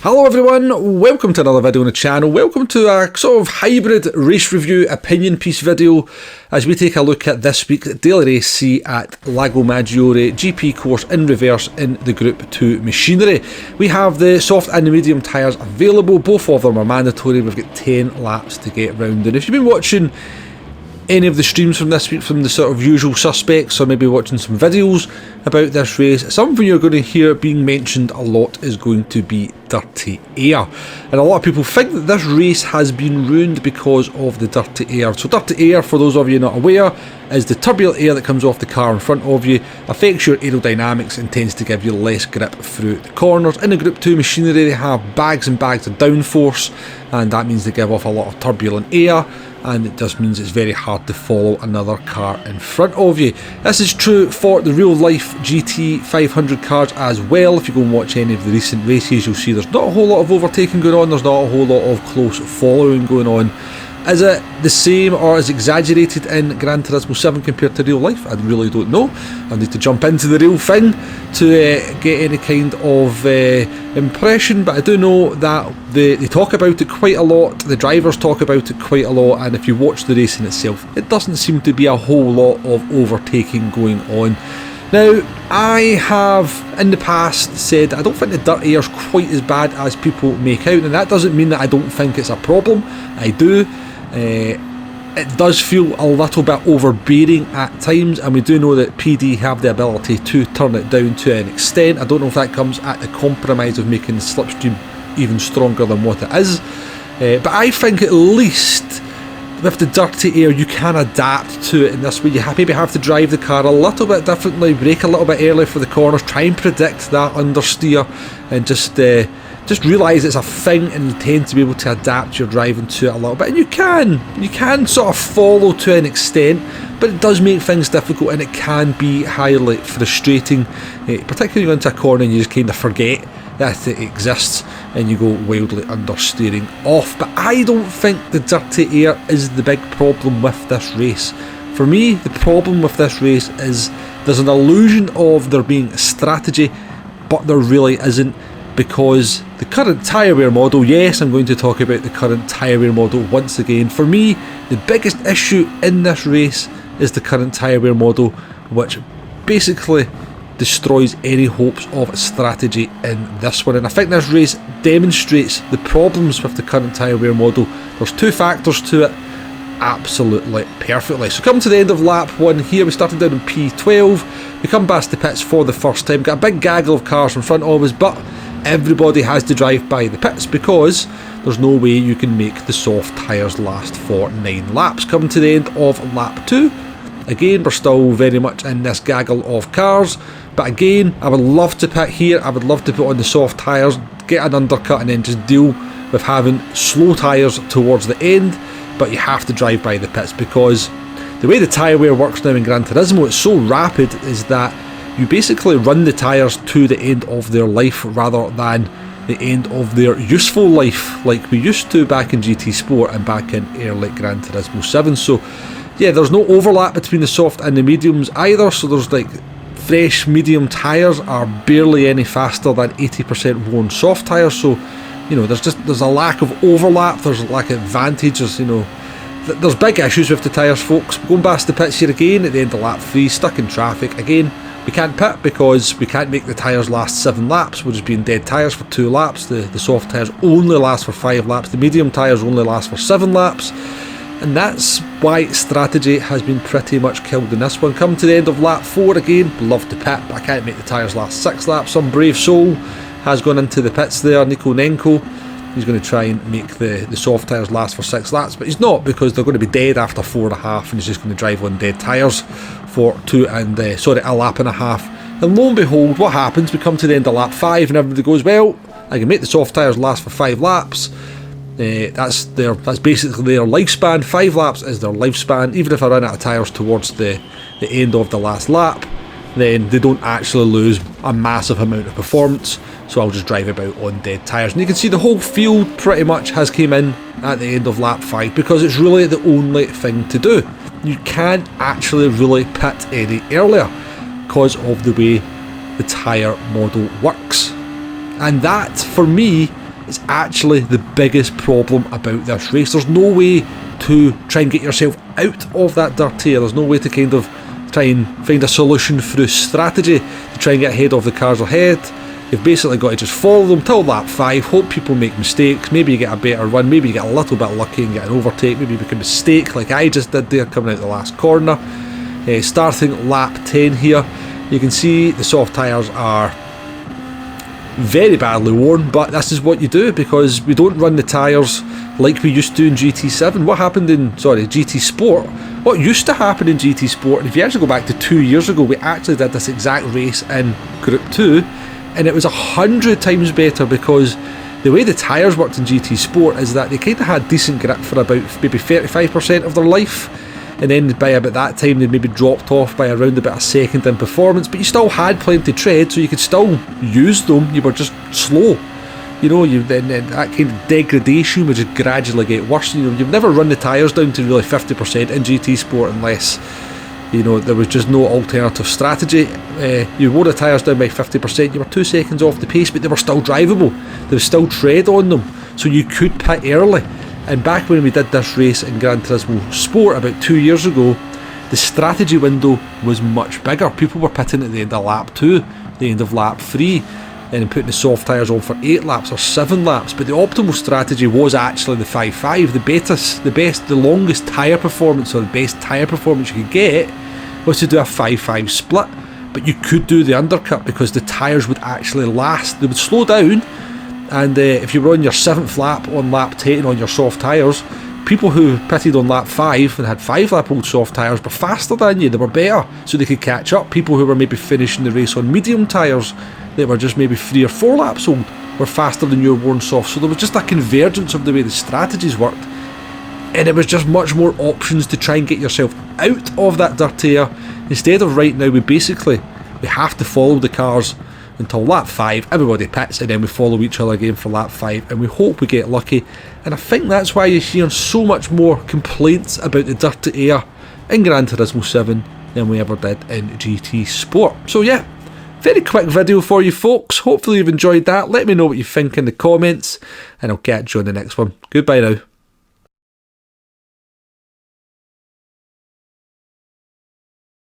Hello everyone, welcome to another video on the channel. Welcome to a sort of hybrid race review opinion piece video as we take a look at this week's daily race C at Lago Maggiore GP course in reverse in the Group 2 machinery. We have the soft and the medium tyres available, both of them are mandatory. We've got 10 laps to get round, and if you've been watching any of the streams from this week from the sort of usual suspects, or maybe watching some videos about this race, something you're going to hear being mentioned a lot is going to be dirty air. And a lot of people think that this race has been ruined because of the dirty air. So dirty air, for those of you not aware, is the turbulent air that comes off the car in front of you, affects your aerodynamics and tends to give you less grip through the corners. In the Group 2 machinery they have bags and bags of downforce, and that means they give off a lot of turbulent air, and it just means it's very hard to follow another car in front of you. This is true for the real life GT 500 cars as well. If you go and watch any of the recent races, you'll see there's not a whole lot of overtaking going on, there's not a whole lot of close following going on. Is it the same or is exaggerated in Gran Turismo 7 compared to real life? I really don't know. I need to jump into the real thing to get any kind of impression, but I do know that they talk about it quite a lot, the drivers talk about it quite a lot, and if you watch the racing itself, it doesn't seem to be a whole lot of overtaking going on. Now, I have in the past said I don't think the dirt air is quite as bad as people make out, and that doesn't mean that I don't think it's a problem. I do. It does feel a little bit overbearing at times, and we do know that PD have the ability to turn it down to an extent. I don't know if that comes at the compromise of making the slipstream even stronger than what it is, but I think at least with the dirty air you can adapt to it in this way. You maybe have to drive the car a little bit differently, brake a little bit early for the corners, try and predict that understeer, and just realise it's a thing, and you tend to be able to adapt your driving to it a little bit. And you can sort of follow to an extent, but it does make things difficult, and it can be highly frustrating, particularly into a corner and you just kind of forget that it exists and you go wildly understeering off. But I don't think the dirty air is the big problem with this race. For me, the problem with this race is there's an illusion of there being a strategy, but there really isn't, because the current tyrewear model, yes, I'm going to talk about the current tyrewear model once again. For me, the biggest issue in this race is the current tyrewear model, which basically destroys any hopes of strategy in this one. And I think this race demonstrates the problems with the current tyrewear model. There's two factors to it absolutely perfectly. So come to the end of lap 1 here, we started down in P12, we come past the pits for the first time, got a big gaggle of cars in front of us, but everybody has to drive by the pits because there's no way you can make the soft tyres last for 9 laps. Coming to the end of lap 2, again we're still very much in this gaggle of cars, but again I would love to pit here, I would love to put on the soft tyres, get an undercut, and then just deal with having slow tyres towards the end, but you have to drive by the pits because the way the tyre wear works now in Gran Turismo, it's so rapid, is that you basically run the tyres to the end of their life rather than the end of their useful life like we used to back in GT Sport and back in early Gran Turismo 7. So yeah, there's no overlap between the soft and the mediums either, so there's like fresh medium tyres are barely any faster than 80% worn soft tyres, so you know there's a lack of overlap, there's a lack of advantages, you know. There's big issues with the tyres, folks. Going past the pits here again at the end of lap 3, stuck in traffic again. We can't pit because we can't make the tyres last 7 laps. We're just being dead tyres for 2 laps. The soft tyres only last for 5 laps. The medium tyres only last for 7 laps. And that's why strategy has been pretty much killed in this one. Come to the end of lap 4 again. Love to pit, but I can't make the tyres last 6 laps. Some brave soul has gone into the pits there, Nico Nenko. He's going to try and make the soft tyres last for 6 laps, but he's not, because they're going to be dead after 4.5, and he's just going to drive on dead tyres for a lap and a half. And lo and behold, what happens? We come to the end of lap 5 and everybody goes, well, I can make the soft tyres last for 5 laps. That's basically their lifespan. 5 laps is their lifespan. Even if I run out of tyres towards the end of the last lap, then they don't actually lose a massive amount of performance, so I'll just drive about on dead tyres. And you can see the whole field pretty much has came in at the end of lap 5, because it's really the only thing to do. You can't actually really pit any earlier because of the way the tyre model works. And that, for me, is actually the biggest problem about this race. There's no way to try and get yourself out of that dirty air. There's no way to kind of try and find a solution through strategy to try and get ahead of the cars ahead. You've basically got to just follow them till lap 5, hope people make mistakes, maybe you get a better run, maybe you get a little bit lucky and get an overtake, maybe you make a mistake like I just did there coming out the last corner. Starting lap 10 here, you can see the soft tyres are very badly worn, but this is what you do because we don't run the tyres like we used to in GT7. What happened in, GT Sport, what used to happen in GT Sport, and if you actually go back to 2 years ago, we actually did this exact race in Group 2, and it was 100 times better because the way the tyres worked in GT Sport is that they kind of had decent grip for about maybe 35% of their life, and then by about that time they maybe dropped off by around about a second in performance, but you still had plenty of tread, so you could still use them, you were just slow. You know, then that kind of degradation would just gradually get worse. You know, you've never run the tyres down to really 50% in GT Sport unless, you know, there was just no alternative strategy. You wore the tyres down by 50%, you were 2 seconds off the pace, but they were still drivable. There was still tread on them, so you could pit early. And back when we did this race in Gran Turismo Sport about 2 years ago, the strategy window was much bigger. People were pitting at the end of lap 2, the end of lap 3, and putting the soft tyres on for 8 laps or 7 laps, but the optimal strategy was actually the 5.5. The longest tyre performance, or the best tyre performance you could get, was to do a 5.5 split. But you could do the undercut because the tyres would actually last. They would slow down, and if you were on your 7th lap on lap 10 on your soft tyres, people who pitted on lap 5 and had 5 lap old soft tyres were faster than you, they were better, so they could catch up. People who were maybe finishing the race on medium tyres that were just maybe 3 or 4 laps old were faster than your worn soft, so there was just a convergence of the way the strategies worked, and it was just much more options to try and get yourself out of that dirty air, instead of right now we have to follow the cars until lap 5, everybody pits, and then we follow each other again for lap 5, and we hope we get lucky. And I think that's why you're hearing so much more complaints about the dirty air in Gran Turismo 7 than we ever did in GT Sport. So yeah, very quick video for you folks. Hopefully you've enjoyed that. Let me know what you think in the comments, and I'll catch you on the next one. Goodbye now.